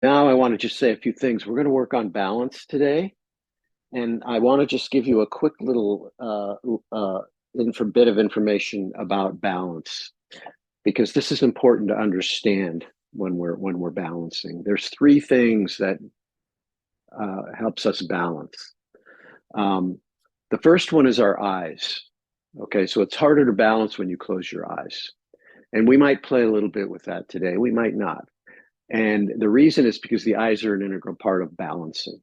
Now I want to just say a few things. We're going to work on balance today, and I want to just give you a quick little bit of information about balance because this is important to understand when we're balancing. There's three things that helps us balance. Um, the first one is our eyes. Okay, so it's harder to balance when you close your eyes, and we might play a little bit with that today. We might not. And the reason is because the eyes are an integral part of balancing.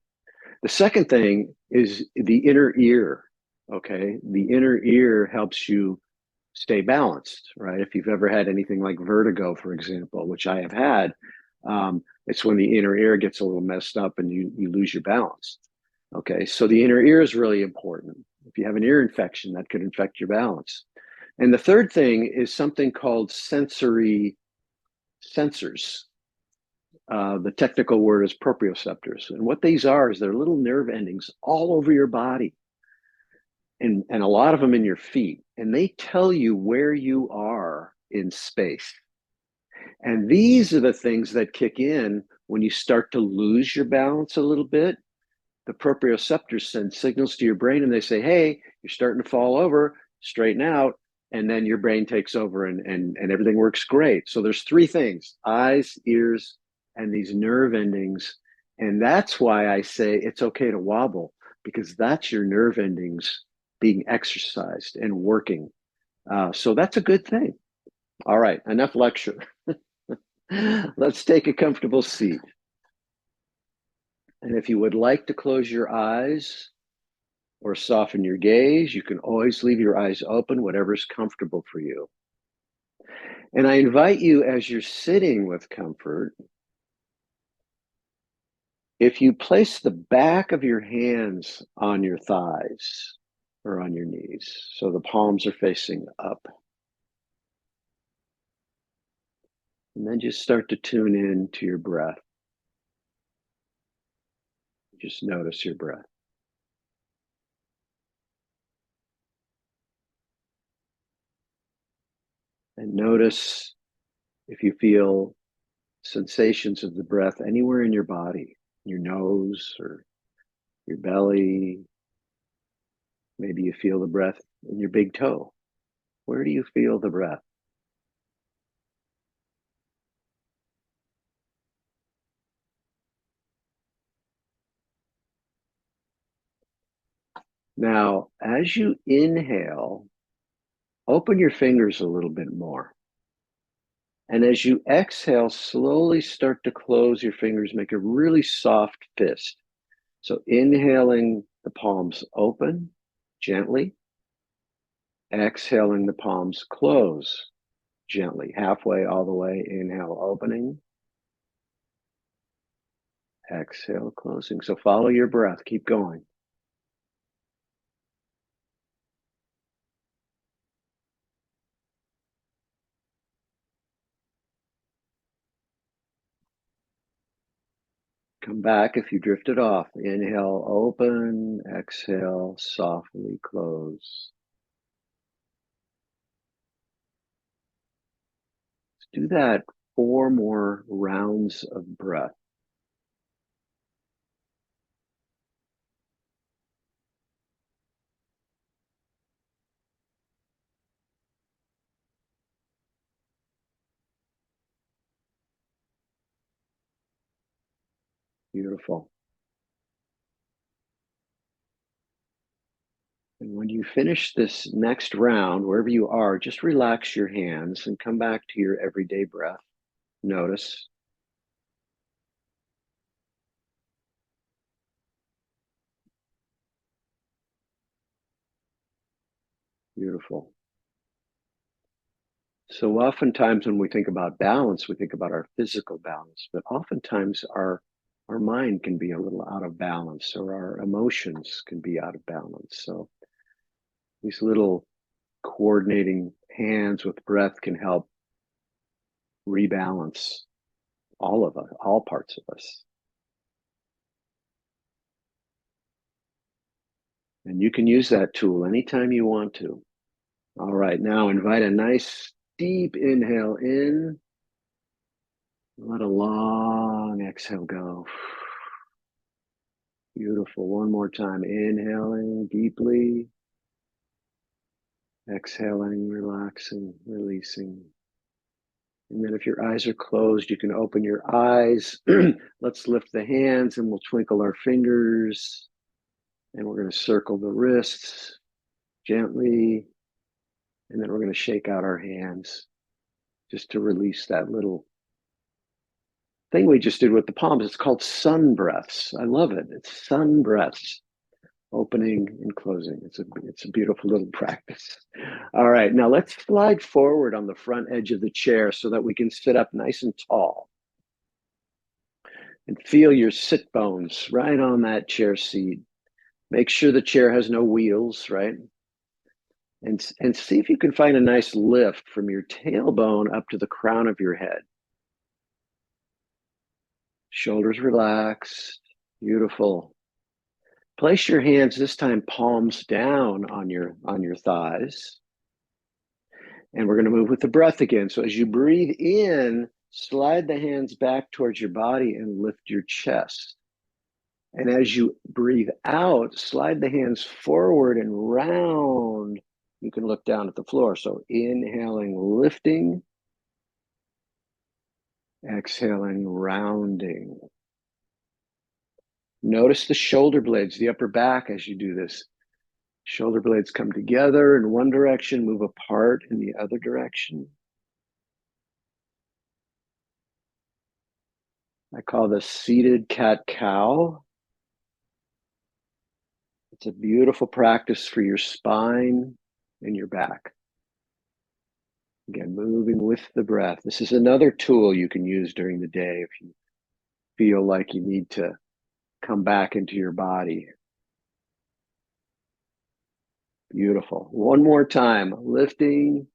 The second thing is the inner ear. Okay. The inner ear helps you stay balanced, right? If you've ever had anything like vertigo, for example, which I have had, it's when the inner ear gets a little messed up and you lose your balance. Okay. So the inner ear is really important. If you have an ear infection, that could infect your balance. And the third thing is something called sensory sensors. The technical word is proprioceptors. And what these are is they're little nerve endings all over your body and a lot of them in your feet. And they tell you where you are in space. And these are the things that kick in when you start to lose your balance a little bit. The proprioceptors send signals to your brain and they say, hey, you're starting to fall over, straighten out. And then your brain takes over and everything works great. So there's three things: eyes, ears, and these nerve endings. And that's why I say it's okay to wobble, because that's your nerve endings being exercised and working. So that's a good thing. All right, enough lecture. Let's take a comfortable seat. And if you would like to close your eyes or soften your gaze, you can always leave your eyes open, whatever's comfortable for you. And I invite you, as you're sitting with comfort, if you place the back of your hands on your thighs or on your knees, so the palms are facing up, and then just start to tune in to your breath. Just notice your breath. And notice if you feel sensations of the breath anywhere in your body, your nose or your belly. Maybe you feel the breath in your big toe. Where do you feel the breath? Now, as you inhale, open your fingers a little bit more. And as you exhale, slowly start to close your fingers, make a really soft fist. So inhaling, the palms open gently, exhaling, the palms close gently, halfway all the way. Inhale, opening, exhale, closing. So follow your breath, keep going. Come back if you drifted off. Inhale, open, exhale, softly close. Let's do that 4 more rounds of breath. Beautiful. And when you finish this next round, wherever you are, just relax your hands and come back to your everyday breath. Notice. Beautiful. So oftentimes when we think about balance, we think about our physical balance, but oftentimes our mind can be a little out of balance, or our emotions can be out of balance. So these little coordinating hands with breath can help rebalance all of us, all parts of us. And you can use that tool anytime you want to. All right, now invite a nice deep inhale in Let a long exhale go. Beautiful. One more time. Inhaling deeply. Exhaling, relaxing, releasing. And then if your eyes are closed, you can open your eyes. Let's lift the hands and we'll twinkle our fingers. And we're going to circle the wrists gently. And then we're going to shake out our hands just to release that little thing we just did with the palms. It's called sun breaths. I love it. It's sun breaths, opening and closing. It's a beautiful little practice. All right, now let's slide forward on the front edge of the chair so that we can sit up nice and tall. And feel your sit bones right on that chair seat. Make sure the chair has no wheels, right? And see if you can find a nice lift from your tailbone up to the crown of your head. Shoulders relaxed. Beautiful. Place your hands this time palms down on your thighs. And we're going to move with the breath again. So as you breathe in, slide the hands back towards your body and lift your chest. And as you breathe out, slide the hands forward and round. You can look down at the floor. So inhaling, lifting. Exhaling, rounding. Notice the shoulder blades, the upper back as you do this. Shoulder blades come together in one direction, move apart in the other direction. I call this seated cat-cow. It's a beautiful practice for your spine and your back. Again, moving with the breath. This is another tool you can use during the day if you feel like you need to come back into your body. Beautiful. One more time, lifting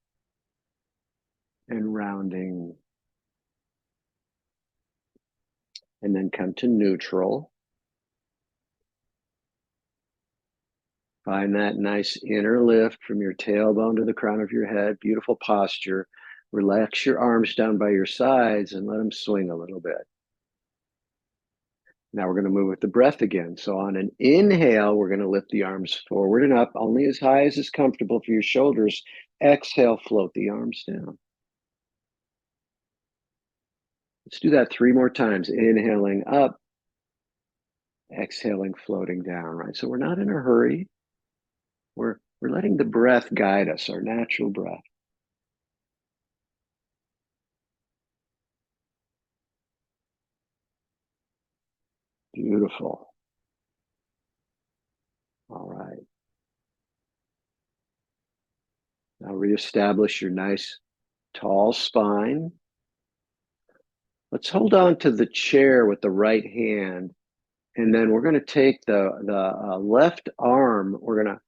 and rounding. And then come to neutral. Find that nice inner lift from your tailbone to the crown of your head. Beautiful posture. Relax your arms down by your sides and let them swing a little bit. Now we're going to move with the breath again. So on an inhale, we're going to lift the arms forward and up, only as high as is comfortable for your shoulders. Exhale, float the arms down. Let's do that 3 more times. Inhaling up, exhaling, floating down, right? So we're not in a hurry. We're letting the breath guide us, our natural breath. Beautiful. All right. Now reestablish your nice tall spine. Let's hold on to the chair with the right hand. And then we're going to take the left arm. We're going to,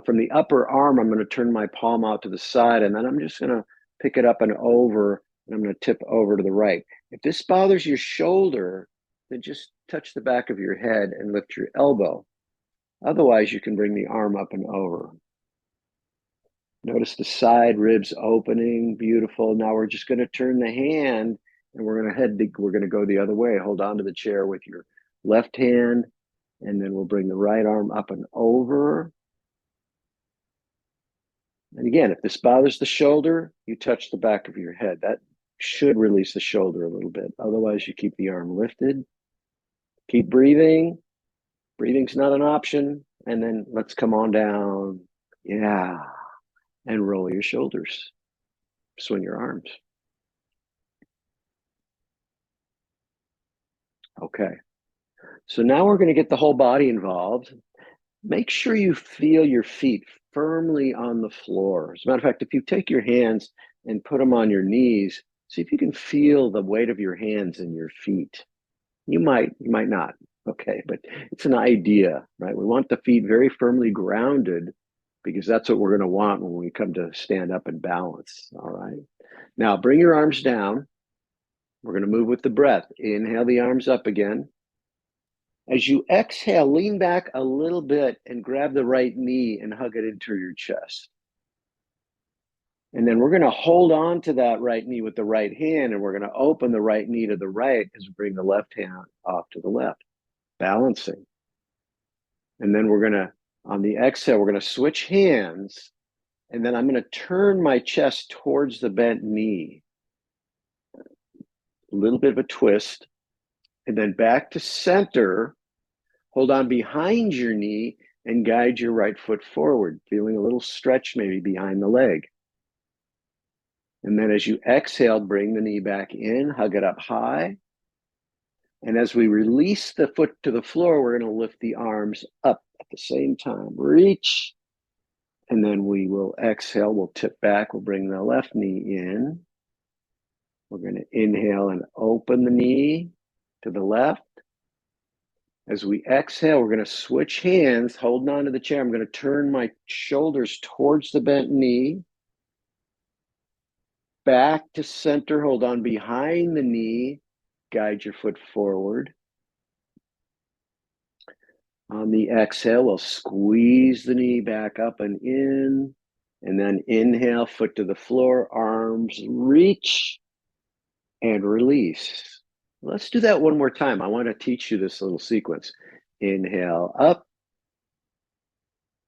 from the upper arm, I'm going to turn my palm out to the side. And then I'm just going to pick it up and over. And I'm going to tip over to the right. If this bothers your shoulder, then just touch the back of your head and lift your elbow. Otherwise, you can bring the arm up and over. Notice the side ribs opening, beautiful. Now we're just going to turn the hand and we're going to go the other way. Hold on to the chair with your left hand, and then we'll bring the right arm up and over. And again, if this bothers the shoulder, you touch the back of your head. That should release the shoulder a little bit. Otherwise, you keep the arm lifted. Keep breathing. Breathing's not an option. And then let's come on down. Yeah. And roll your shoulders. Swing your arms. Okay. So now we're going to get the whole body involved. Make sure you feel your feet firmly on the floor. As a matter of fact, if you take your hands and put them on your knees, see if you can feel the weight of your hands in your feet. You might not. Okay, but it's an idea, right? We want the feet very firmly grounded because that's what we're going to want when we come to stand up and balance. All right. Now bring your arms down. We're going to move with the breath. Inhale the arms up again. As you exhale, lean back a little bit and grab the right knee and hug it into your chest. And then we're going to hold on to that right knee with the right hand, and we're going to open the right knee to the right as we bring the left hand off to the left, balancing. And then we're going to, on the exhale, we're going to switch hands. And then I'm going to turn my chest towards the bent knee. A little bit of a twist. And then back to center. Hold on behind your knee and guide your right foot forward, feeling a little stretch maybe behind the leg. And then as you exhale, bring the knee back in, hug it up high. And as we release the foot to the floor, we're going to lift the arms up at the same time. Reach. And then we will exhale. We'll tip back. We'll bring the left knee in. We're going to inhale and open the knee to the left. As we exhale, we're going to switch hands, holding on to the chair. I'm going to turn my shoulders towards the bent knee. Back to center. Hold on behind the knee. Guide your foot forward. On the exhale, we'll squeeze the knee back up and in. And then inhale, foot to the floor, arms reach and release. Let's do that one more time. I want to teach you this little sequence. Inhale up.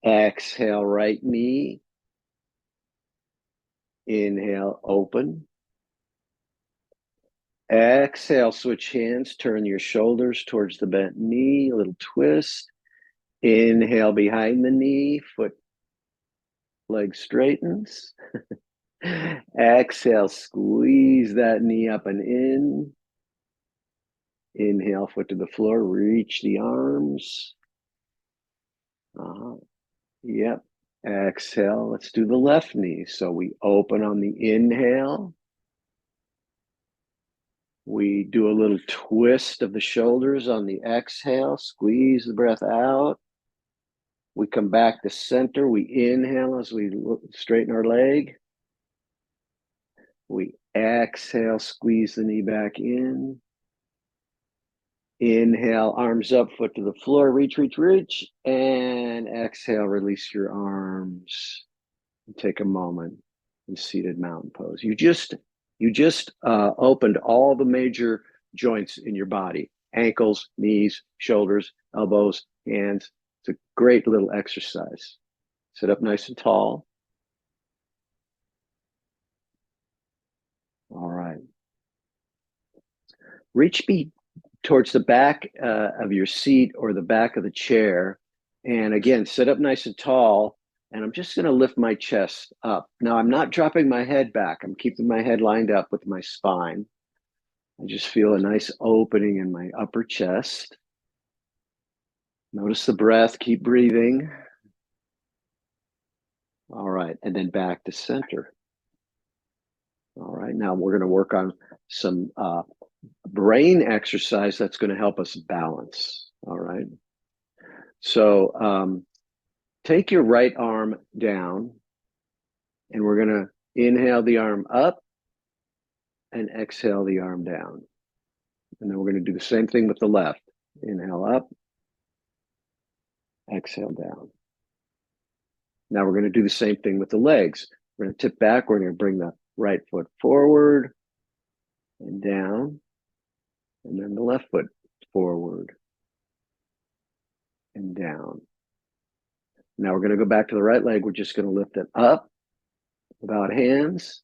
Exhale, right knee. Inhale, open. Exhale, switch hands. Turn your shoulders towards the bent knee. A little twist. Inhale behind the knee. Foot, leg straightens. Exhale, squeeze that knee up and in. Inhale, foot to the floor, reach the arms. Yep. Exhale, let's do the left knee. So we open on the inhale. We do a little twist of the shoulders on the exhale, squeeze the breath out. We come back to center. We inhale as we straighten our leg. We exhale, squeeze the knee back in. Inhale, arms up, foot to the floor, reach, reach, reach. And exhale, release your arms. And take a moment in seated mountain pose. You just opened all the major joints in your body: ankles, knees, shoulders, elbows, hands. It's a great little exercise. Sit up nice and tall. All right. Reach towards the back of your seat or the back of the chair. And again, sit up nice and tall. And I'm just going to lift my chest up. Now, I'm not dropping my head back. I'm keeping my head lined up with my spine. I just feel a nice opening in my upper chest. Notice the breath. Keep breathing. All right. And then back to center. All right. Now we're going to work on some brain exercise that's going to help us balance. All right. So take your right arm down, and we're going to inhale the arm up and exhale the arm down. And then we're going to do the same thing with the left. Inhale up, exhale down. Now we're going to do the same thing with the legs. We're going to tip back. We're going to bring the right foot forward and down, and then the left foot forward and down. Now we're going to go back to the right leg. We're just going to lift it up without hands.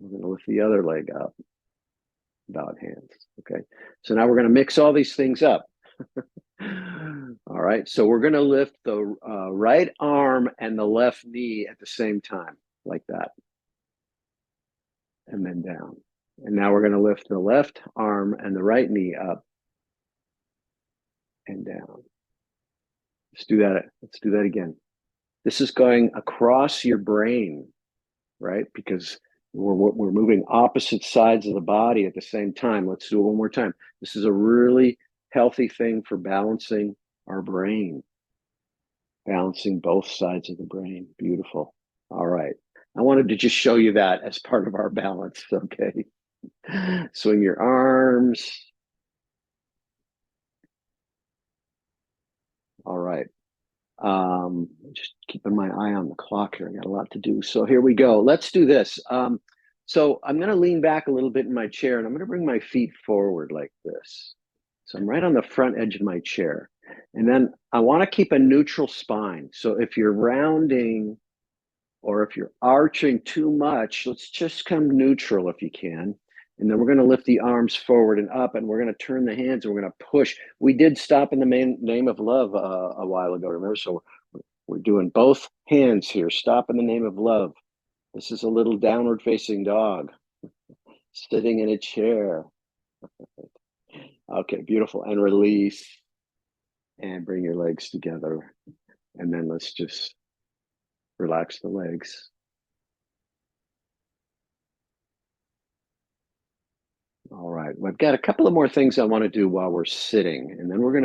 We're going to lift the other leg up without hands. Okay. So now we're going to mix all these things up. All right. So we're going to lift the right arm and the left knee at the same time, like that. And then down. And now we're going to lift the left arm and the right knee up and down. Let's do that. Let's do that again. This is going across your brain, right? Because we're moving opposite sides of the body at the same time. Let's do it one more time. This is a really healthy thing for balancing our brain, balancing both sides of the brain. Beautiful. All right. I wanted to just show you that as part of our balance. Okay. Swing your arms. All right. Just keeping my eye on the clock here. I got a lot to do. So here we go. Let's do this. So I'm going to lean back a little bit in my chair and I'm going to bring my feet forward like this. So I'm right on the front edge of my chair. And then I want to keep a neutral spine. So if you're rounding or if you're arching too much, let's just come neutral if you can. And then we're going to lift the arms forward and up, and we're going to turn the hands and we're going to push. We did stop in the name of love a while ago, remember? So we're doing both hands here. Stop in the name of love. This is a little downward facing dog sitting in a chair. Okay, beautiful. And release and bring your legs together. And then let's just relax the legs. All right, well, I've got a couple of more things I want to do while we're sitting, and then we're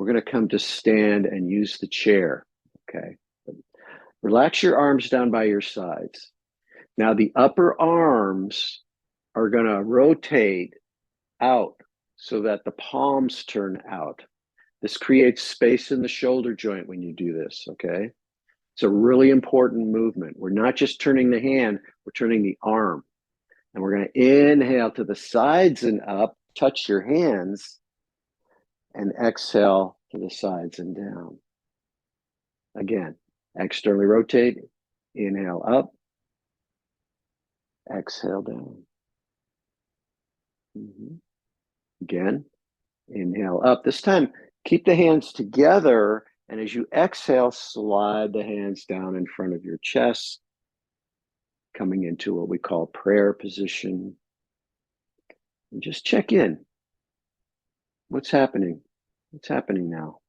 gonna come to stand and use the chair. Okay, relax your arms down by your sides. Now the upper arms are gonna rotate out so that the palms turn out. This creates space in the shoulder joint when you do this. Okay, it's a really important movement. We're not just turning the hand; we're turning the arm. And we're going to inhale to the sides and up, touch your hands, and exhale to the sides and down. Again, externally rotate, inhale up, exhale down. Again, inhale up. This time, keep the hands together, and as you exhale, slide the hands down in front of your chest, coming into what we call prayer position. And just check in. What's happening? What's happening now?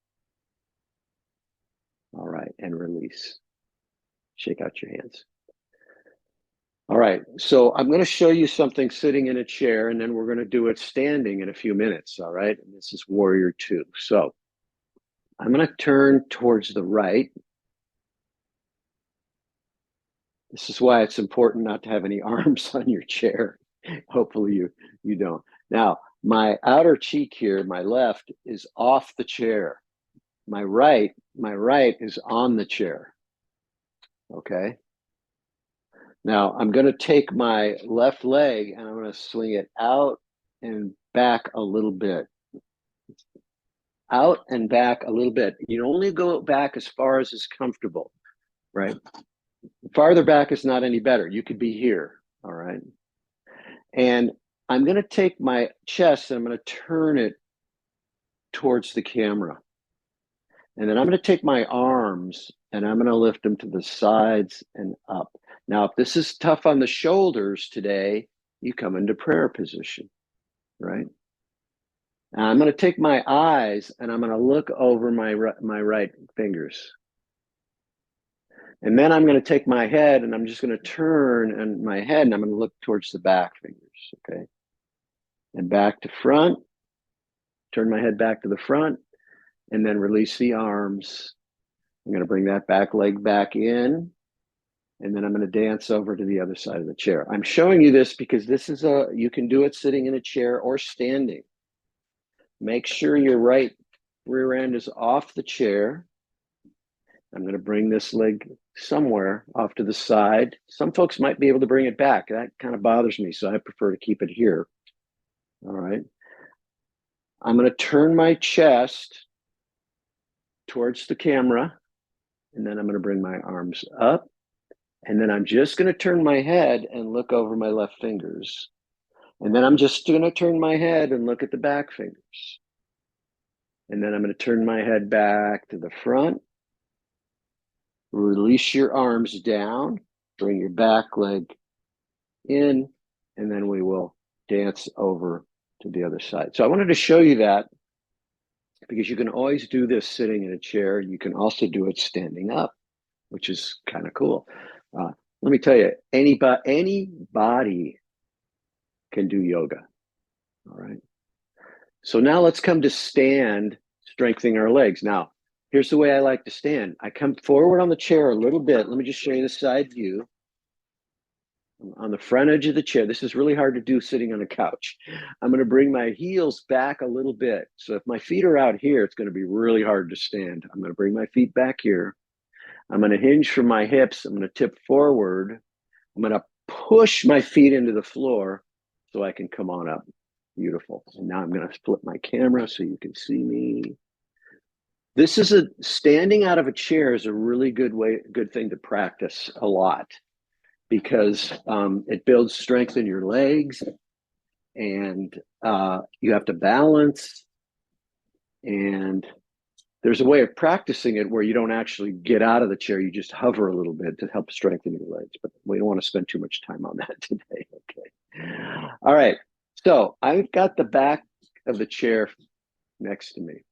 All right, and release. Shake out your hands. All right, so I'm going to show you something sitting in a chair, and then we're going to do it standing in a few minutes. All right, and this is Warrior Two. So I'm going to turn towards the right. This is why it's important not to have any arms on your chair. Hopefully you don't. Now, my outer cheek here, my left, is off the chair. My right is on the chair. Okay. Now I'm going to take my left leg and I'm going to swing it out and back a little bit. Out and back a little bit. You only go back as far as is comfortable, right? Farther back is not any better. You could be here, all right? And I'm going to take my chest and I'm going to turn it towards the camera. And then I'm going to take my arms and I'm going to lift them to the sides and up. Now, if this is tough on the shoulders today, you come into prayer position, right? And I'm going to take my eyes and I'm going to look over my right fingers. And then I'm going to take my head and I'm just going to turn and my head and I'm going to look towards the back fingers, okay? And back to front, turn my head back to the front, and then release the arms. I'm going to bring that back leg back in, and then I'm going to dance over to the other side of the chair. I'm showing you this because this is you can do it sitting in a chair or standing. Make sure your right rear end is off the chair. I'm going to bring this leg somewhere off to the side. Some folks might be able to bring it back. That kind of bothers me, so I prefer to keep it here. All right. I'm going to turn my chest towards the camera, and then I'm going to bring my arms up, and then I'm just going to turn my head and look over my left fingers. And then I'm just going to turn my head and look at the back fingers. And then I'm going to turn my head back to the front. Release your arms down, bring your back leg in, and then we will dance over to the other side. So I wanted to show you that because you can always do this sitting in a chair. You can also do it standing up, which is kind of cool. Let me tell you, anybody can do yoga. All right. So now let's come to stand, strengthening our legs. Now, here's the way I like to stand. I come forward on the chair a little bit. Let me just show you the side view. on the front edge of the chair. This is really hard to do sitting on a couch. I'm going to bring my heels back a little bit. So if my feet are out here, it's going to be really hard to stand. I'm going to bring my feet back here. I'm going to hinge from my hips. I'm going to tip forward. I'm going to push my feet into the floor so I can come on up. Beautiful. And now I'm going to flip my camera so you can see me. This is standing out of a chair is a really good thing to practice a lot, because it builds strength in your legs, and you have to balance. And there's a way of practicing it where you don't actually get out of the chair. You just hover a little bit to help strengthen your legs. But we don't want to spend too much time on that today. Okay. All right. So I've got the back of the chair next to me.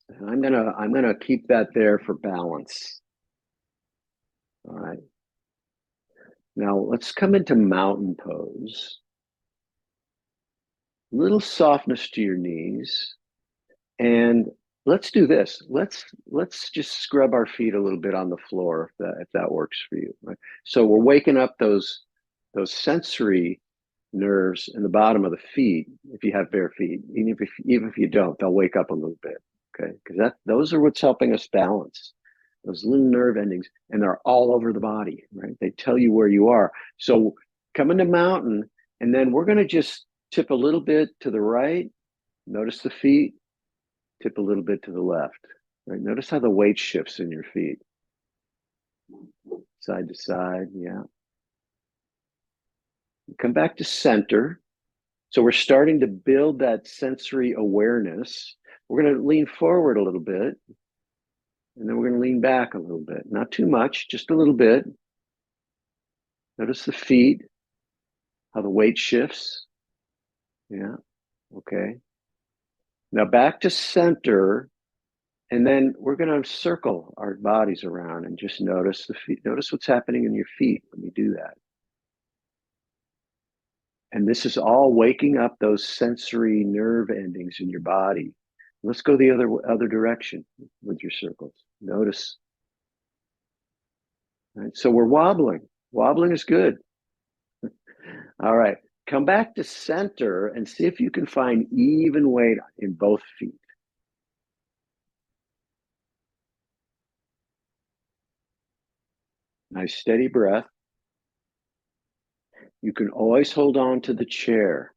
And I'm gonna keep that there for balance. All right. Now let's come into mountain pose. Little softness to your knees. And let's do this. Let's just scrub our feet a little bit on the floor if that works for you. Right? So we're waking up those sensory nerves in the bottom of the feet. If you have bare feet, even if you don't, they'll wake up a little bit. Okay, because those are what's helping us balance. Those little nerve endings, and they're all over the body. Right? They tell you where you are. So come into mountain, and then we're going to just tip a little bit to the right. Notice the feet. Tip a little bit to the left. Right? Notice how the weight shifts in your feet. Side to side, yeah. Come back to center. So we're starting to build that sensory awareness. We're going to lean forward a little bit, and then we're going to lean back a little bit. Not too much, just a little bit. Notice the feet, how the weight shifts. Yeah, okay. Now back to center. And then we're going to circle our bodies around and just notice the feet. Notice what's happening in your feet when you do that. And this is all waking up those sensory nerve endings in your body. Let's go the other direction with your circles. Notice. Right? So we're wobbling. Wobbling is good. All right. Come back to center and see if you can find even weight in both feet. Nice steady breath. You can always hold on to the chair.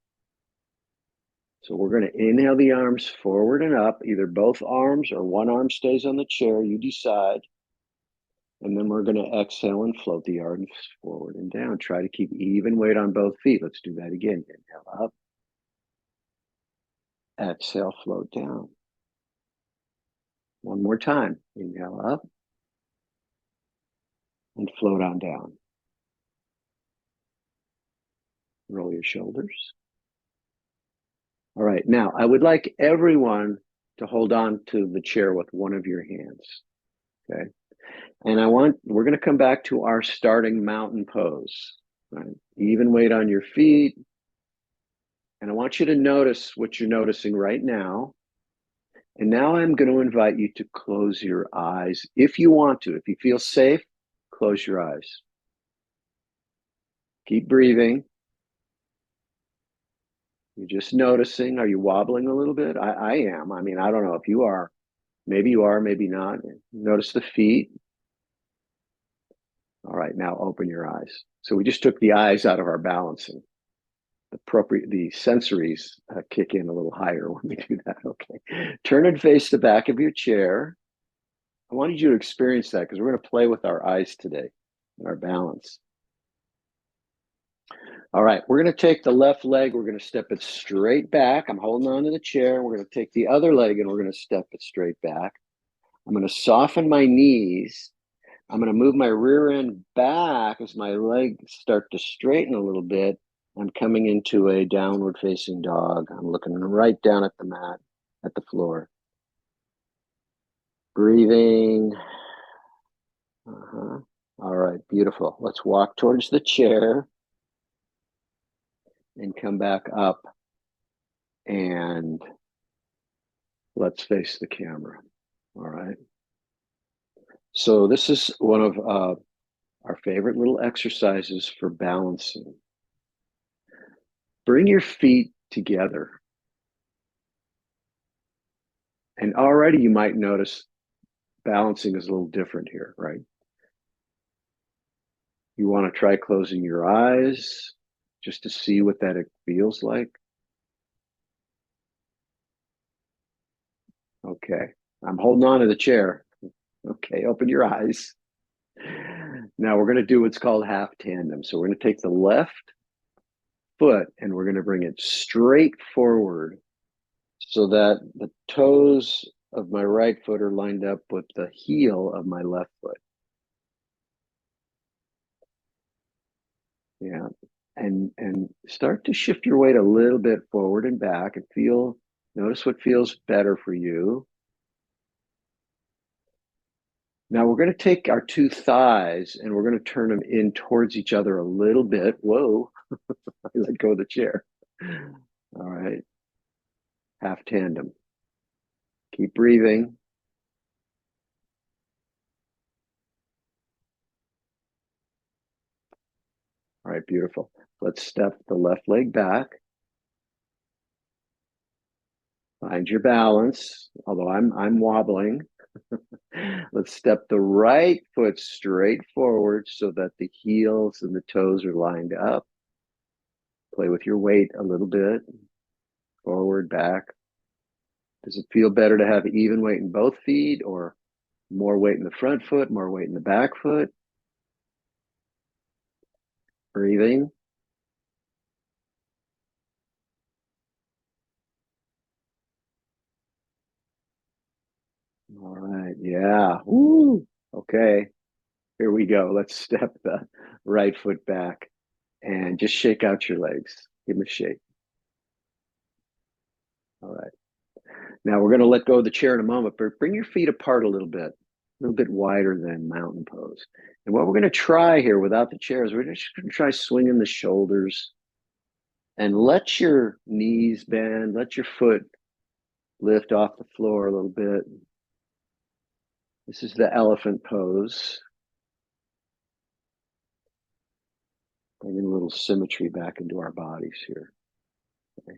So we're going to inhale the arms forward and up, either both arms or one arm stays on the chair, you decide. And then we're going to exhale and float the arms forward and down. Try to keep even weight on both feet. Let's do that again. Inhale up. Exhale, float down. One more time. Inhale up and float on down. Roll your shoulders. All right. Now, I would like everyone to hold on to the chair with one of your hands. Okay. And we're going to come back to our starting mountain pose. Right? Even weight on your feet. And I want you to notice what you're noticing right now. And now I'm going to invite you to close your eyes if you want to. If you feel safe, close your eyes. Keep breathing. You're just noticing. Are you wobbling a little bit? I am. I mean, I don't know if you are. Maybe you are, maybe not. Notice the feet. All right, now open your eyes. So we just took the eyes out of our balancing. The sensories kick in a little higher when we do that. Okay. Turn and face the back of your chair. I wanted you to experience that because we're going to play with our eyes today and our balance. All right, we're going to take the left leg. We're going to step it straight back. I'm holding on to the chair. We're going to take the other leg and we're going to step it straight back. I'm going to soften my knees. I'm going to move my rear end back as my legs start to straighten a little bit. I'm coming into a downward facing dog. I'm looking right down at the mat, at the floor. Breathing. All right, beautiful. Let's walk towards the chair and come back up, and let's face the camera. All right. So this is one of our favorite little exercises for balancing. Bring your feet together. And already you might notice balancing is a little different here, right? You want to try closing your eyes just to see what that feels like. Okay, I'm holding on to the chair. Okay, open your eyes. Now we're going to do what's called half tandem. So we're going to take the left foot and we're going to bring it straight forward so that the toes of my right foot are lined up with the heel of my left foot. Yeah. And start to shift your weight a little bit forward and back and notice what feels better for you. Now we're going to take our two thighs and we're going to turn them in towards each other a little bit. Whoa, I let go of the chair. All right, half tandem. Keep breathing. All right, beautiful. Let's step the left leg back. Find your balance, although I'm wobbling. Let's step the right foot straight forward so that the heels and the toes are lined up. Play with your weight a little bit, forward, back. Does it feel better to have even weight in both feet or more weight in the front foot, more weight in the back foot? Breathing. All right, yeah. Woo. Okay, here we go. Let's step the right foot back and just shake out your legs. Give them a shake. All right. Now we're going to let go of the chair in a moment, but bring your feet apart a little bit wider than mountain pose. And what we're going to try here without the chairs, we're just going to try swinging the shoulders and let your knees bend, let your foot lift off the floor a little bit. This is the elephant pose. Bringing a little symmetry back into our bodies here. Okay.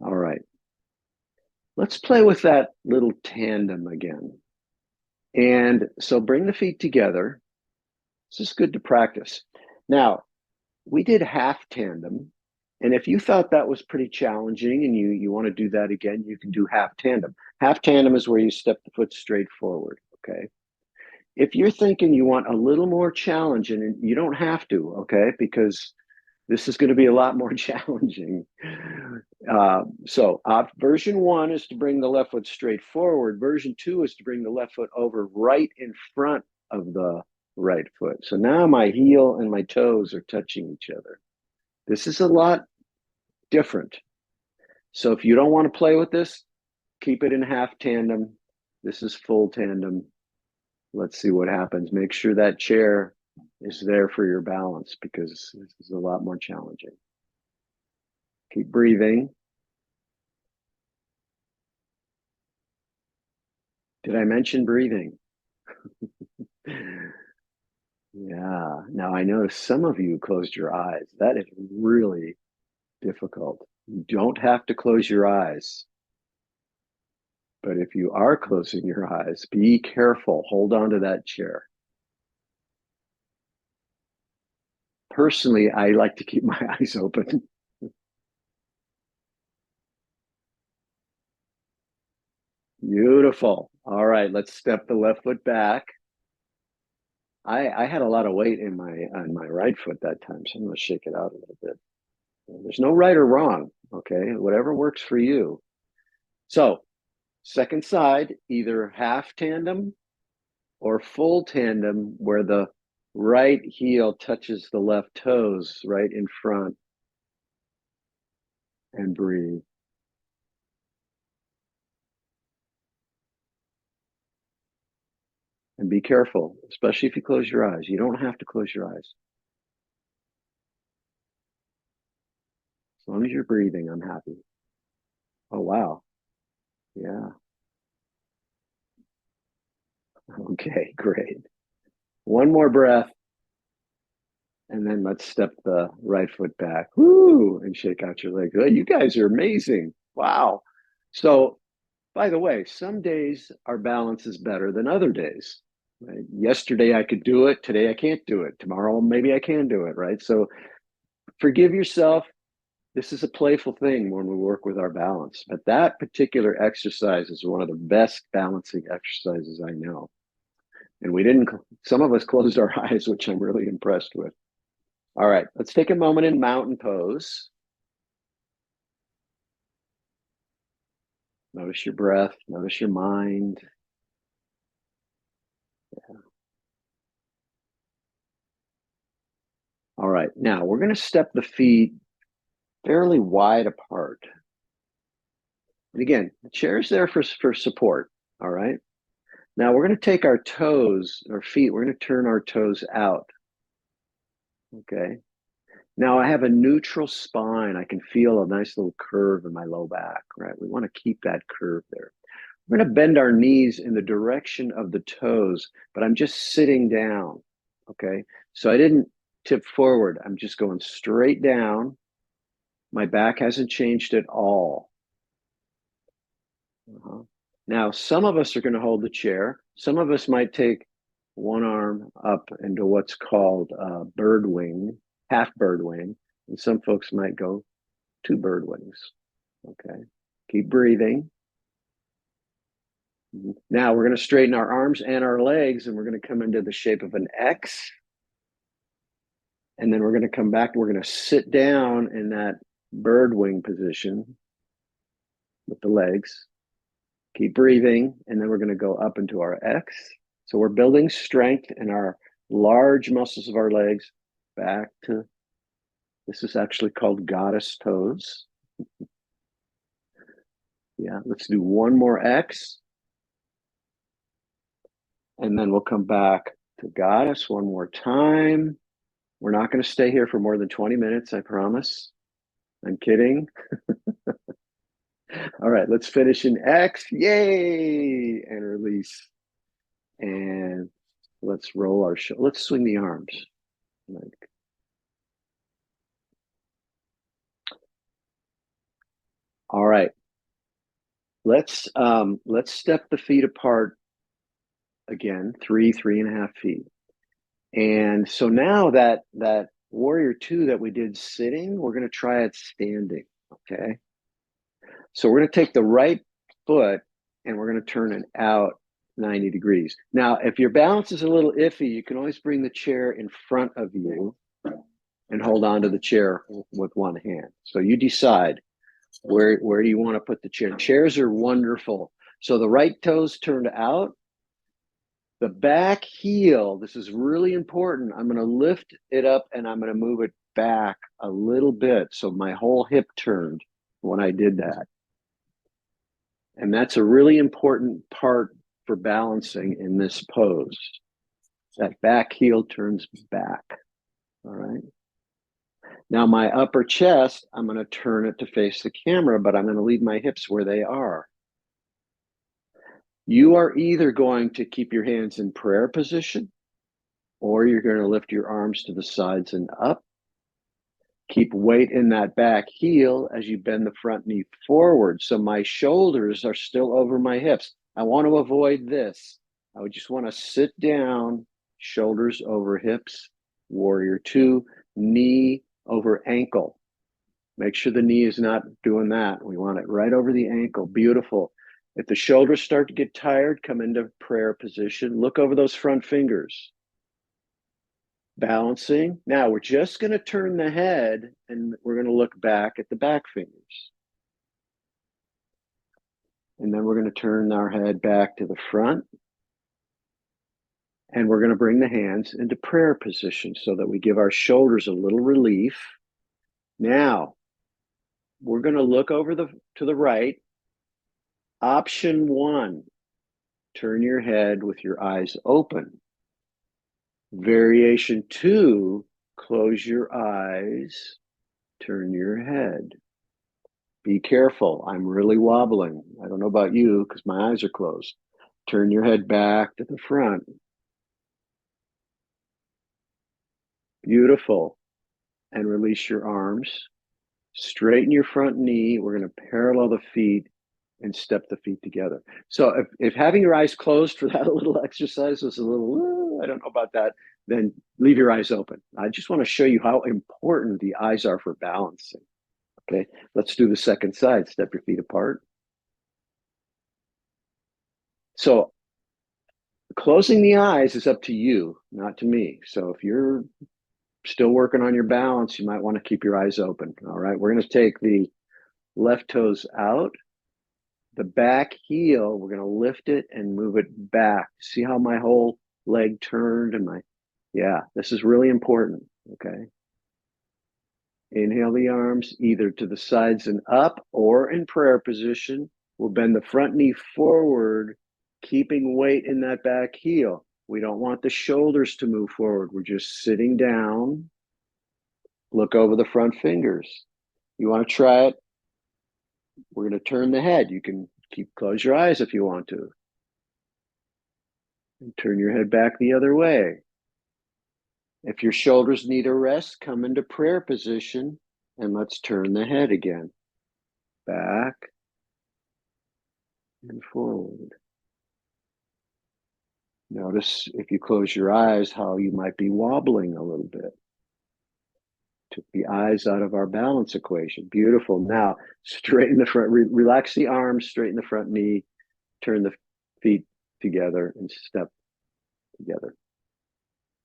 All right. Let's play with that little tandem again. And so bring the feet together. This is good to practice. Now, we did half tandem. And if you thought that was pretty challenging and you want to do that again, you can do half tandem. Half tandem is where you step the foot straight forward. Okay. If you're thinking you want a little more challenge, and you don't have to, okay, because this is going to be a lot more challenging. Version one is to bring the left foot straight forward. Version two is to bring the left foot over right in front of the right foot. So now my heel and my toes are touching each other. This is a lot different. So if you don't want to play with this, keep it in half tandem. This is full tandem. Let's see what happens. Make sure that chair is there for your balance because this is a lot more challenging. Keep breathing. Did I mention breathing? Yeah. Now I know some of you closed your eyes. That is really difficult. You don't have to close your eyes. But if you are closing your eyes, be careful. Hold on to that chair. Personally, I like to keep my eyes open. Beautiful. All right, let's step the left foot back. I had a lot of weight in on my right foot that time, so I'm going to shake it out a little bit. There's no right or wrong, okay? Whatever works for you. So, second side, either half tandem or full tandem, where the right heel touches the left toes right in front, and breathe. And be careful, especially if you close your eyes. You don't have to close your eyes. As long as you're breathing, I'm happy. Oh, wow. Yeah. Okay, great. One more breath. And then let's step the right foot back. Woo! And shake out your legs. Oh, you guys are amazing. Wow. So, by the way, some days our balance is better than other days. Right? Yesterday I could do it. Today I can't do it. Tomorrow maybe I can do it. Right. So forgive yourself. This is a playful thing when we work with our balance. But that particular exercise is one of the best balancing exercises I know. And we didn't, some of us closed our eyes, which I'm really impressed with. All right, let's take a moment in mountain pose. Notice your breath, notice your mind. All right, now we're going to step the feet fairly wide apart. And again, the chair is there for support. All right. Now we're going to take our toes, our feet, we're going to turn our toes out. Okay. Now I have a neutral spine. I can feel a nice little curve in my low back, right? We want to keep that curve there. We're going to bend our knees in the direction of the toes, but I'm just sitting down. Okay. So I didn't tip forward. I'm just going straight down. My back hasn't changed at all. Now, some of us are going to hold the chair. Some of us might take one arm up into what's called bird wing, half bird wing, and some folks might go two bird wings. Okay. Keep breathing. Now we're going to straighten our arms and our legs, and we're going to come into the shape of an X. And then we're going to come back. We're going to sit down in that bird wing position with the legs. Keep breathing. And then we're going to go up into our X. So we're building strength in our large muscles of our legs back to, this is actually called goddess pose. Yeah, let's do one more X. And then we'll come back to goddess one more time. We're not going to stay here for more than 20 minutes, I promise. I'm kidding. All right, let's finish in X. Yay! And release. And let's roll our let's swing the arms. Like, all right. Let's step the feet apart again, 3.5 feet. And so now that warrior two that we did sitting, we're going to try it standing. Okay. So we're going to take the right foot and we're going to turn it out 90 degrees. Now, if your balance is a little iffy, you can always bring the chair in front of you and hold on to the chair with one hand. So you decide where do you want to put the chair. Chairs are wonderful. So the right toes turned out. The back heel, this is really important. I'm going to lift it up and I'm going to move it back a little bit. So my whole hip turned when I did that. And that's a really important part for balancing in this pose. That back heel turns back. All right. Now my upper chest, I'm going to turn it to face the camera, but I'm going to leave my hips where they are. You are either going to keep your hands in prayer position, or you're going to lift your arms to the sides and up. Keep weight in that back heel as you bend the front knee forward. So my shoulders are still over my hips. I want to avoid this. I would just want to sit down, shoulders over hips, warrior two, knee over ankle. Make sure the knee is not doing that. We want it right over the ankle. Beautiful. If the shoulders start to get tired, come into prayer position. Look over those front fingers. Balancing. Now we're just going to turn the head and we're going to look back at the back fingers. And then we're going to turn our head back to the front. And we're going to bring the hands into prayer position so that we give our shoulders a little relief. Now, we're going to look over to the right. Option one, turn your head with your eyes open. Variation two, close your eyes, turn your head. Be careful. I'm really wobbling. I don't know about you because my eyes are closed. Turn your head back to the front. Beautiful. And release your arms. Straighten your front knee. We're going to parallel the feet and step the feet together. So if having your eyes closed for that little exercise was a little, I don't know about that, then leave your eyes open. I just want to show you how important the eyes are for balancing. Okay, let's do the second side. Step your feet apart. So closing the eyes is up to you, not to me. So if you're still working on your balance, you might want to keep your eyes open. All right, we're going to take the left toes out. The back heel, we're going to lift it and move it back. See how my whole leg turned and yeah, this is really important. Okay. Inhale the arms either to the sides and up or in prayer position. We'll bend the front knee forward, keeping weight in that back heel. We don't want the shoulders to move forward. We're just sitting down. Look over the front fingers. You want to try it? We're going to turn the head. You can close your eyes if you want to. And turn your head back the other way. If your shoulders need a rest, come into prayer position and let's turn the head again. Back and forward. Notice if you close your eyes how you might be wobbling a little bit. Took the eyes out of our balance equation. Beautiful. Now, straighten the front, relax the arms, straighten the front knee, turn the feet together and step together.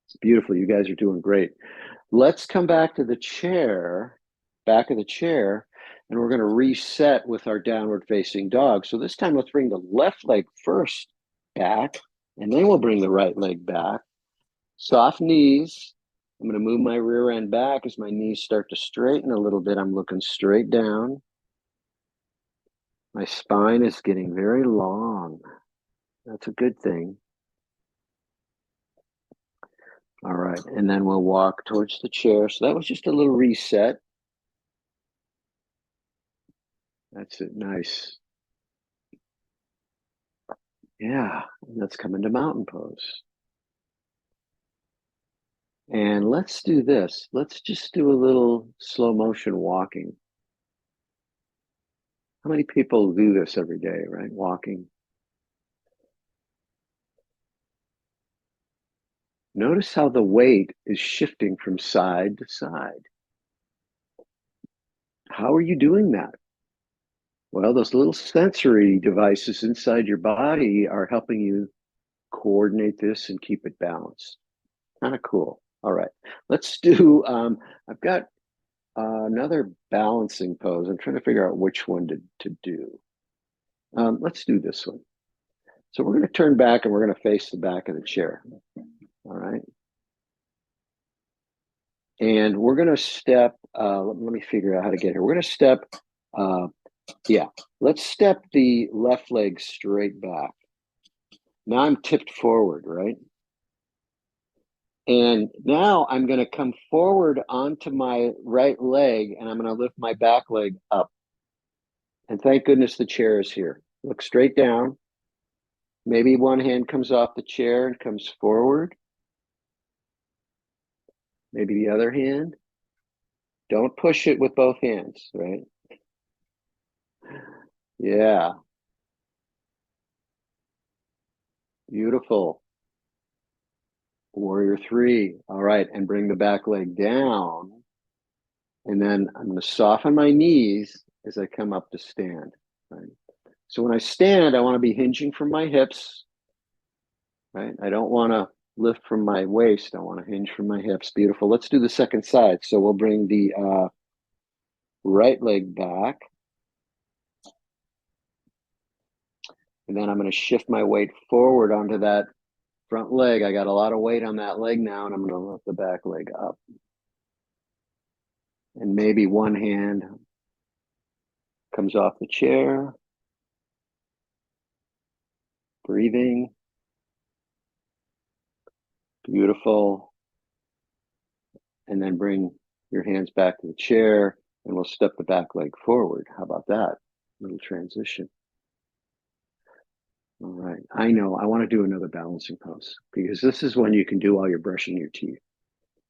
It's beautiful. You guys are doing great. Let's come back to the chair, back of the chair, and we're going to reset with our downward facing dog. So this time, let's bring the left leg first back, and then we'll bring the right leg back. Soft knees. I'm going to move my rear end back as my knees start to straighten a little bit. I'm looking straight down. My spine is getting very long. That's a good thing. All right, and then we'll walk towards the chair. So that was just a little reset. That's it, nice. Yeah, let's come into mountain pose. And let's do this. Let's just do a little slow motion walking. How many people do this every day, right? Walking. Notice how the weight is shifting from side to side. How are you doing that? Well, those little sensory devices inside your body are helping you coordinate this and keep it balanced. Kind of cool. All right, let's do, I've got another balancing pose. I'm trying to figure out which one to do. Let's do this one. So we're going to turn back and we're going to face the back of the chair. All right. And we're going to step, let me figure out how to get here. We're going to step, let's step the left leg straight back. Now I'm tipped forward, right? And now I'm going to come forward onto my right leg and I'm going to lift my back leg up. And thank goodness the chair is here. Look straight down. Maybe one hand comes off the chair and comes forward. Maybe the other hand. Don't push it with both hands, right? Yeah. Beautiful. Warrior three. All right. And bring the back leg down. And then I'm going to soften my knees as I come up to stand. Right. So when I stand, I want to be hinging from my hips. Right. I don't want to lift from my waist. I want to hinge from my hips. Beautiful. Let's do the second side. So we'll bring the right leg back. And then I'm going to shift my weight forward onto that front leg. I got a lot of weight on that leg now, and I'm going to lift the back leg up. And maybe one hand comes off the chair. Breathing. Beautiful. And then bring your hands back to the chair, and we'll step the back leg forward. How about that? Little transition. All right. I know. I want to do another balancing pose because this is when you can do while you're brushing your teeth.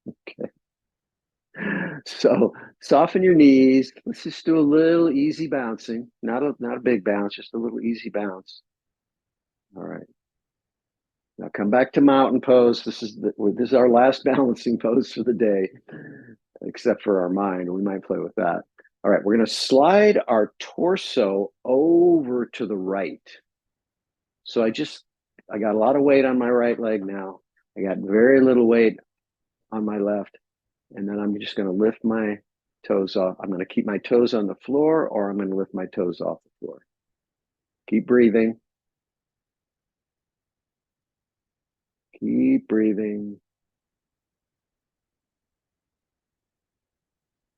Okay. So soften your knees. Let's just do a little easy bouncing. Not a big bounce, just a little easy bounce. All right. Now come back to mountain pose. This is our last balancing pose for the day, except for our mind. We might play with that. All right, we're going to slide our torso over to the right. So I got a lot of weight on my right leg now. I got very little weight on my left. And then I'm just going to lift my toes off. I'm going to keep my toes on the floor, or I'm going to lift my toes off the floor. Keep breathing. Keep breathing.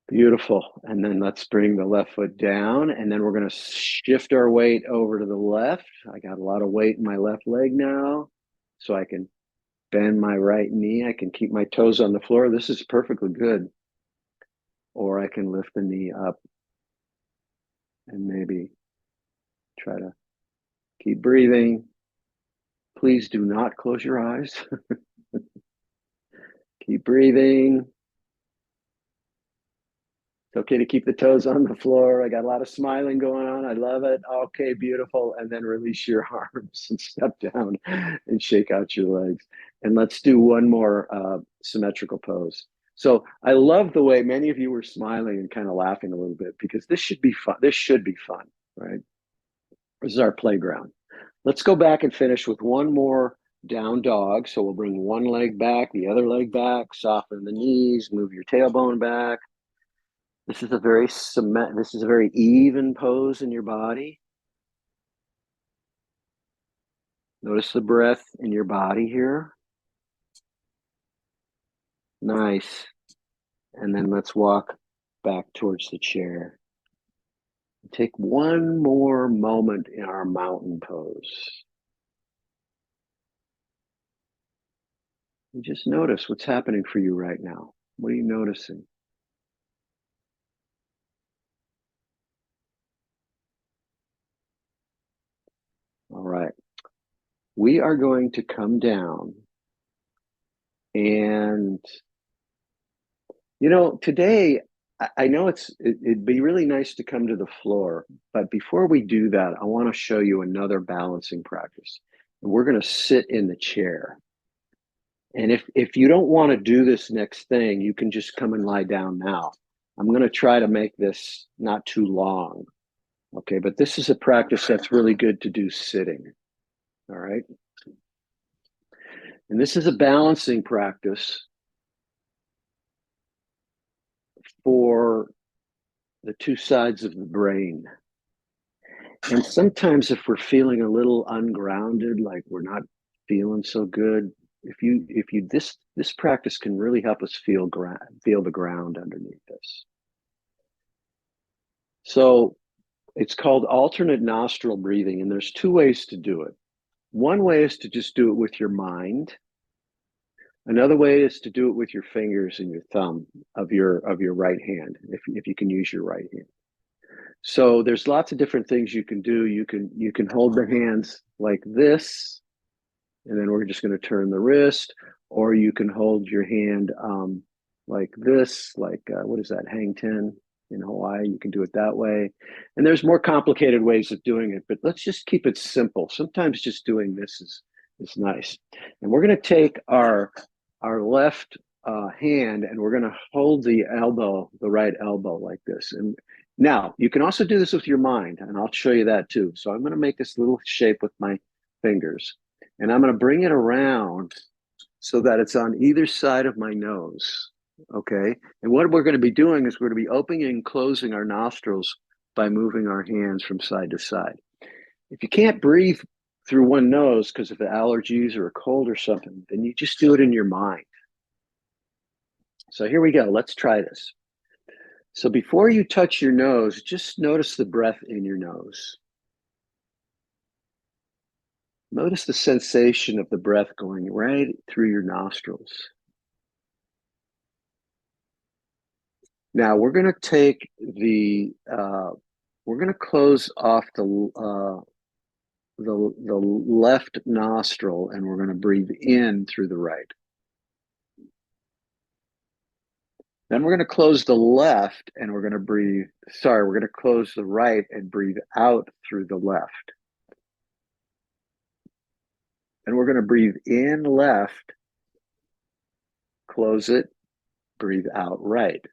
Beautiful. And then let's bring the left foot down. And then we're going to shift our weight over to the left. I got a lot of weight in my left leg now. So I can bend my right knee. I can keep my toes on the floor. This is perfectly good. Or I can lift the knee up and maybe try to keep breathing. Please do not close your eyes. Keep breathing. It's okay to keep the toes on the floor. I got a lot of smiling going on. I love it. Okay, beautiful. And then release your arms and step down and shake out your legs. And let's do one more symmetrical pose. So I love the way many of you were smiling and kind of laughing a little bit because this should be fun. This should be fun, right? This is our playground. Let's go back and finish with one more down dog. So we'll bring one leg back, the other leg back, soften the knees, move your tailbone back. This is a very even pose in your body. Notice the breath in your body here. Nice. And then let's walk back towards the chair. Take one more moment in our mountain pose. And just notice what's happening for you right now. What are you noticing? All right. We are going to come down and, today I know it'd be really nice to come to the floor, but before we do that, I want to show you another balancing practice. And we're going to sit in the chair. And if you don't want to do this next thing, you can just come and lie down now. I'm going to try to make this not too long. Okay, but this is a practice that's really good to do sitting. All right. And this is a balancing practice for the two sides of the brain. And sometimes if we're feeling a little ungrounded, like we're not feeling so good, this practice can really help us feel the ground underneath us. So it's called alternate nostril breathing, and there's two ways to do it. One way is to just do it with your mind. Another way is to do it with your fingers and your thumb of your right hand, if you can use your right hand. So there's lots of different things you can do. You can hold the hands like this, and then we're just going to turn the wrist, or you can hold your hand like this, like what is that, hang ten in Hawaii? You can do it that way. And there's more complicated ways of doing it, but let's just keep it simple. Sometimes just doing this is nice. And we're going to take our left hand, and we're going to hold the right elbow like this. And now you can also do this with your mind, and I'll show you that too. So I'm going to make this little shape with my fingers, and I'm going to bring it around so that it's on either side of my nose. Okay. And what we're going to be doing is we're going to be opening and closing our nostrils by moving our hands from side to side. If you can't breathe through one nose because of allergies or a cold or something, then you just do it in your mind. So here we go. Let's try this. So before you touch your nose, just notice the breath in your nose. Notice the sensation of the breath going right through your nostrils. Now we're going to we're going to close off the the left nostril, and we're going to breathe in through the right. Then we're going to close the left and we're going to we're going to close the right and breathe out through the left. And we're going to breathe in left, close it, breathe out right.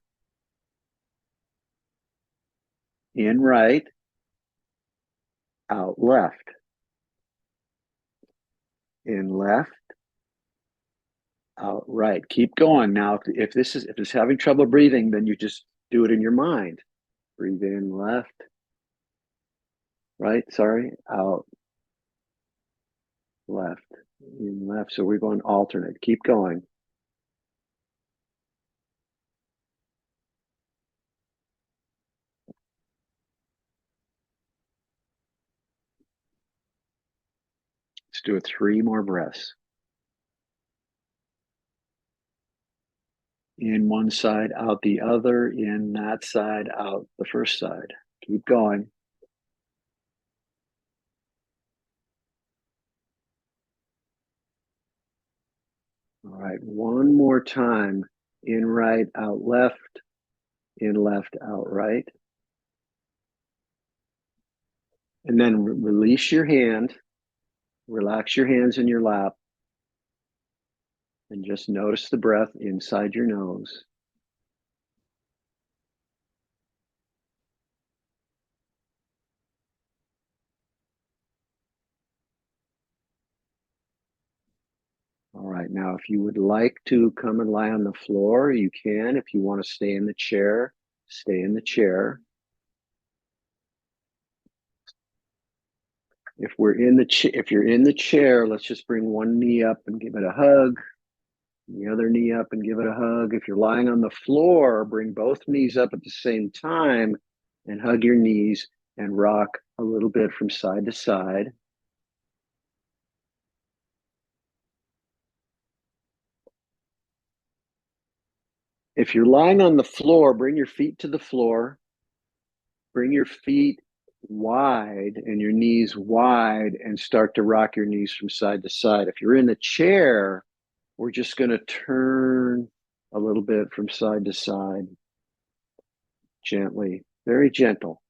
In right, out left. In left, out right. Keep going. Now, if this is having trouble breathing, then you just do it in your mind. Breathe in left, right, out left, in left. So we're going alternate. Keep going. Let's do it 3 more breaths. In one side, out the other, in that side, out the first side. Keep going. All right, one more time. In right, out left, in left, out right. And then release your hand, relax your hands in your lap, and just notice the breath inside your nose. All right, now if you would like to come and lie on the floor, you can. If you want to stay in the chair, stay in the chair. If you're in the chair, let's just bring one knee up and give it a hug. The other knee up and give it a hug. If you're lying on the floor, bring both knees up at the same time and hug your knees and rock a little bit from side to side. If you're lying on the floor, bring your feet to the floor. Bring your feet wide and your knees wide and start to rock your knees from side to side. If you're in the chair, we're just going to turn a little bit from side to side gently, very gentle,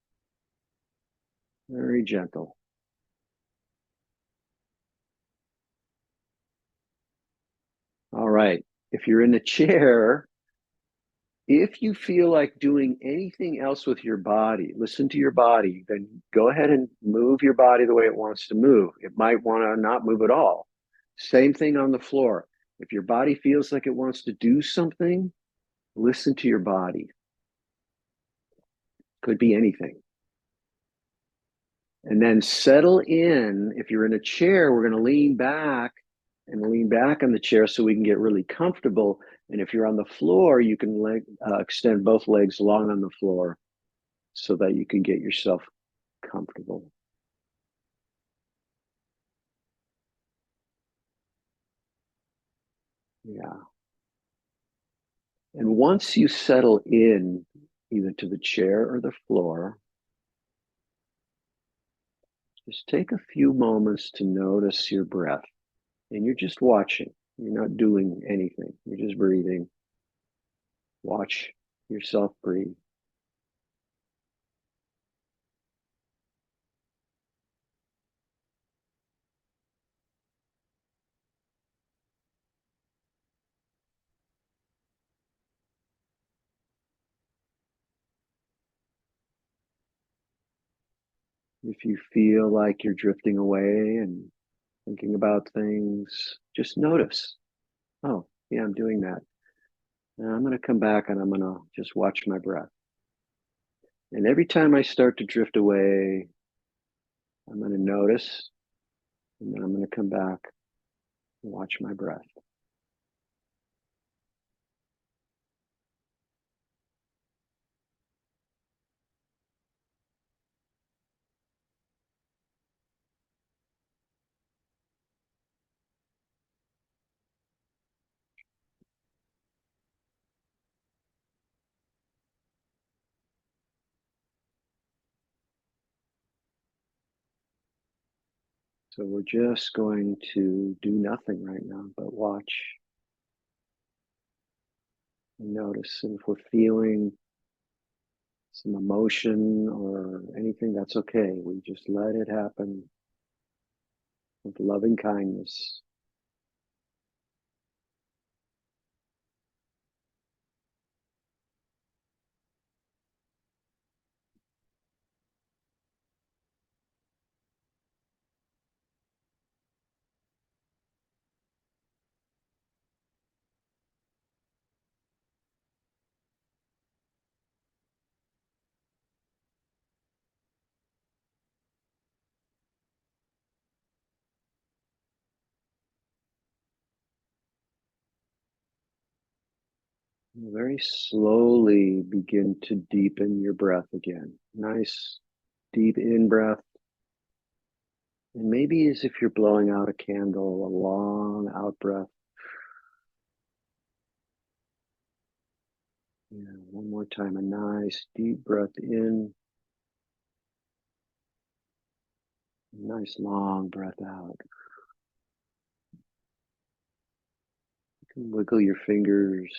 very gentle. All right. If you're in the chair, if you feel like doing anything else with your body, listen to your body, then go ahead and move your body the way it wants to move. It might want to not move at all. Same thing on the floor. If your body feels like it wants to do something, listen to your body. Could be anything. And then settle in. If you're in a chair, we're going to lean back on the chair so we can get really comfortable. And if you're on the floor, you can extend both legs long on the floor so that you can get yourself comfortable. Yeah. And once you settle in, either to the chair or the floor, just take a few moments to notice your breath. And you're just watching. You're not doing anything. You're just breathing. Watch yourself breathe. If you feel like you're drifting away and thinking about things, just notice. Oh, yeah, I'm doing that. Now I'm going to come back and I'm going to just watch my breath. And every time I start to drift away, I'm going to notice and then I'm going to come back and watch my breath. So we're just going to do nothing right now, but watch and notice. And if we're feeling some emotion or anything, that's okay. We just let it happen with loving kindness. Very slowly begin to deepen your breath again. Nice deep in breath. And maybe as if you're blowing out a candle, a long out breath. Yeah, one more time, a nice deep breath in, a nice long breath out. You can wiggle your fingers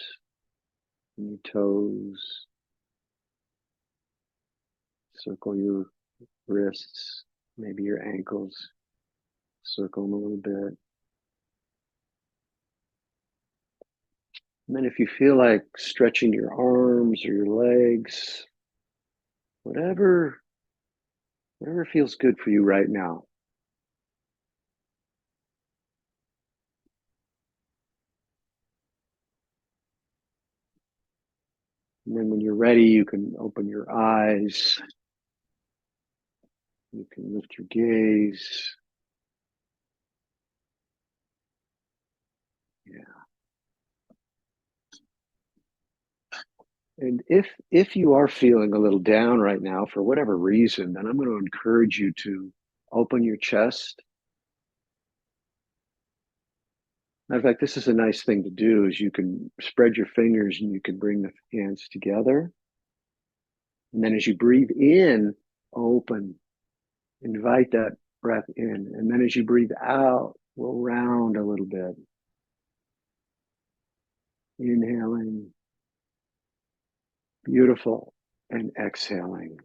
and your toes, circle your wrists, maybe your ankles, circle them a little bit. And then if you feel like stretching your arms or your legs, whatever feels good for you right now. And then when you're ready, you can open your eyes. You can lift your gaze. Yeah. And if you are feeling a little down right now for whatever reason, then I'm going to encourage you to open your chest. Matter of fact, this is a nice thing to do is you can spread your fingers and you can bring the hands together. And then as you breathe in, open, invite that breath in. And then as you breathe out, we'll round a little bit. Inhaling, beautiful, and exhaling.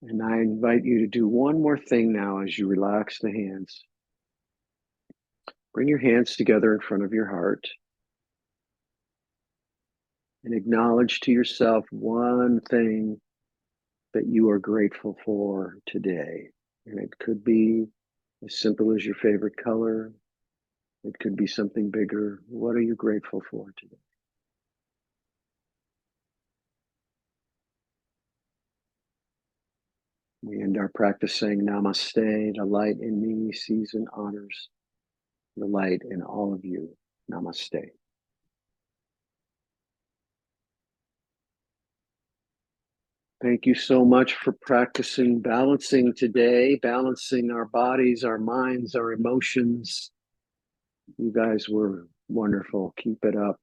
And I invite you to do one more thing now as you relax the hands. Bring your hands together in front of your heart and acknowledge to yourself one thing that you are grateful for today. And it could be as simple as your favorite color. It could be something bigger. What are you grateful for today? We end our practice saying namaste. The light in me sees and honors the light in all of you. Namaste. Thank you so much for practicing balancing today, balancing our bodies, our minds, our emotions. You guys were wonderful. Keep it up.